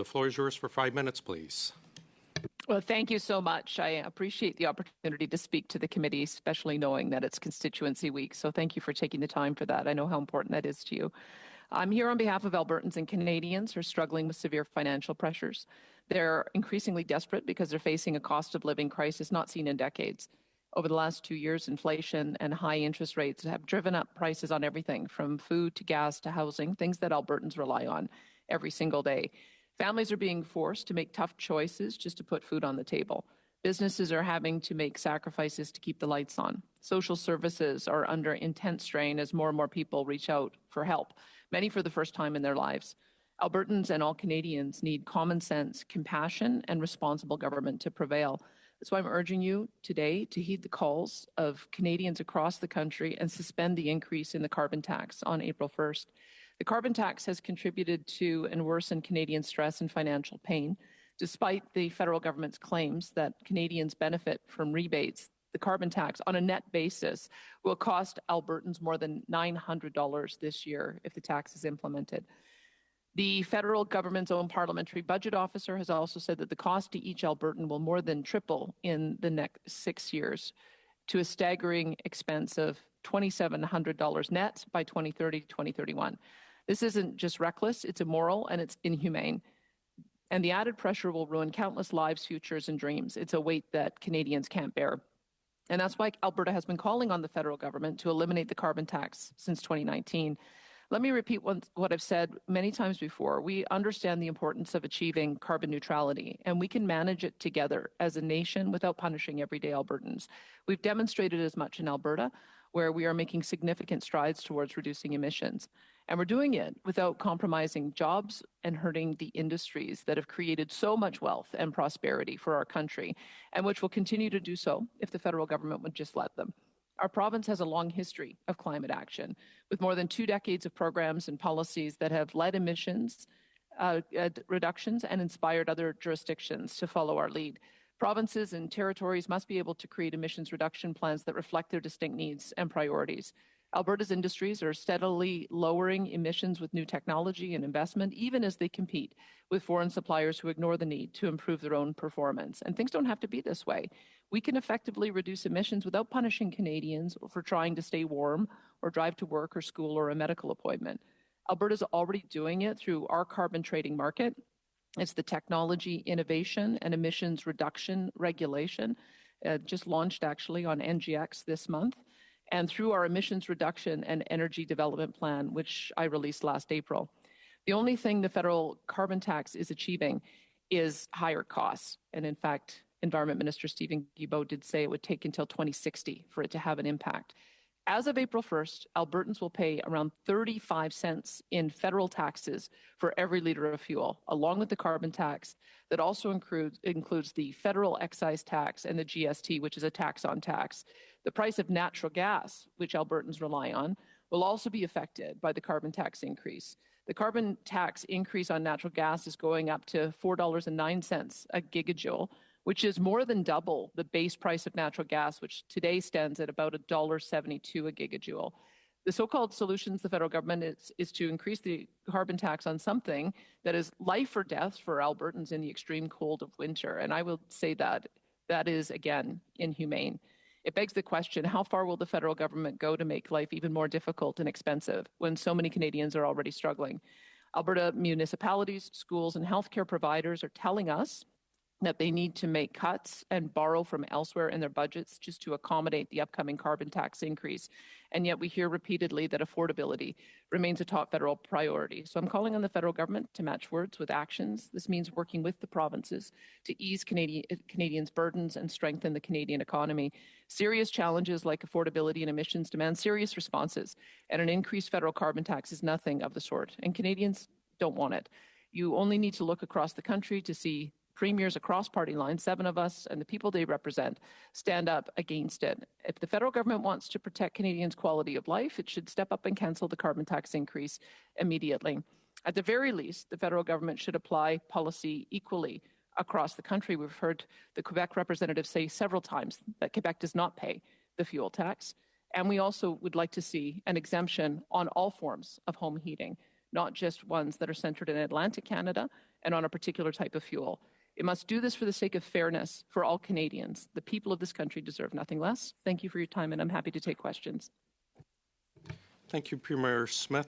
The floor is yours for 5 minutes, please. Well, thank you so much. I appreciate the opportunity to speak to the committee, especially knowing that it's constituency week. So thank you for taking the time for that. I know how important that is to you. I'm here on behalf of Albertans and Canadians who are struggling with severe financial pressures. They're increasingly desperate because they're facing a cost of living crisis not seen in decades. Over the last 2 years, inflation and high interest rates have driven up prices on everything from food to gas to housing, things that Albertans rely on every single day. Families are being forced to make tough choices just to put food on the table. Businesses are having to make sacrifices to keep the lights on. Social services are under intense strain as more and more people reach out for help, many for the first time in their lives. Albertans and all Canadians need common sense, compassion, and responsible government to prevail. That's why I'm urging you today to heed the calls of Canadians across the country and suspend the increase in the carbon tax on April 1st. The carbon tax has contributed to and worsened Canadian stress and financial pain. Despite the federal government's claims that Canadians benefit from rebates, the carbon tax on a net basis will cost Albertans more than $900 this year if the tax is implemented. The federal government's own parliamentary budget officer has also said that the cost to each Albertan will more than triple in the next 6 years to a staggering expense of $2,700 net by 2030 to 2031. This isn't just reckless, it's immoral, and it's inhumane. And the added pressure will ruin countless lives, futures, and dreams. It's a weight that Canadians can't bear. And that's why Alberta has been calling on the federal government to eliminate the carbon tax since 2019. Let me repeat what I've said many times before. We understand the importance of achieving carbon neutrality, and we can manage it together as a nation without punishing everyday Albertans. We've demonstrated as much in Alberta, where we are making significant strides towards reducing emissions. And we're doing it without compromising jobs and hurting the industries that have created so much wealth and prosperity for our country, and which will continue to do so if the federal government would just let them. Our province has a long history of climate action, with more than 2 decades of programs and policies that have led emissions reductions and inspired other jurisdictions to follow our lead. Provinces and territories must be able to create emissions reduction plans that reflect their distinct needs and priorities. Alberta's industries are steadily lowering emissions with new technology and investment, even as they compete with foreign suppliers who ignore the need to improve their own performance. And things don't have to be this way. We can effectively reduce emissions without punishing Canadians for trying to stay warm or drive to work or school or a medical appointment. Alberta's already doing it through our carbon trading market. It's the technology innovation and emissions reduction regulation, just launched actually on NGX this month, and through our emissions reduction and energy development plan, which I released last April. The only thing the federal carbon tax is achieving is higher costs. And in fact, Environment Minister Stephen Guilbeault did say it would take until 2060 for it to have an impact. As of April 1st, Albertans will pay around 35 cents in federal taxes for every liter of fuel, along with the carbon tax that also includes the federal excise tax and the GST, which is a tax on tax. The price of natural gas, which Albertans rely on, will also be affected by the carbon tax increase. The carbon tax increase on natural gas is going up to $4.09 a gigajoule, which is more than double the base price of natural gas, which today stands at about $1.72 a gigajoule. The so-called solutions the federal government is to increase the carbon tax on something that is life or death for Albertans in the extreme cold of winter. And I will say that is, again, inhumane. It begs the question, how far will the federal government go to make life even more difficult and expensive when so many Canadians are already struggling? Alberta municipalities, schools, and healthcare providers are telling us that they need to make cuts and borrow from elsewhere in their budgets just to accommodate the upcoming carbon tax increase. And yet we hear repeatedly that affordability remains a top federal priority. So I'm calling on the federal government to match words with actions. This means working with the provinces to ease Canadians' burdens and strengthen the Canadian economy. Serious challenges like affordability and emissions demand serious responses, and an increased federal carbon tax is nothing of the sort. And Canadians don't want it. You only need to look across the country to see premiers across party lines, 7 of us, and the people they represent stand up against it. If the federal government wants to protect Canadians' quality of life, it should step up and cancel the carbon tax increase immediately. At the very least, the federal government should apply policy equally across the country. We've heard the Quebec representative say several times that Quebec does not pay the fuel tax. And we also would like to see an exemption on all forms of home heating, not just ones that are centered in Atlantic Canada and on a particular type of fuel. It must do this for the sake of fairness for all Canadians. The people of this country deserve nothing less. Thank you for your time, and I'm happy to take questions. Thank you, Premier Smith.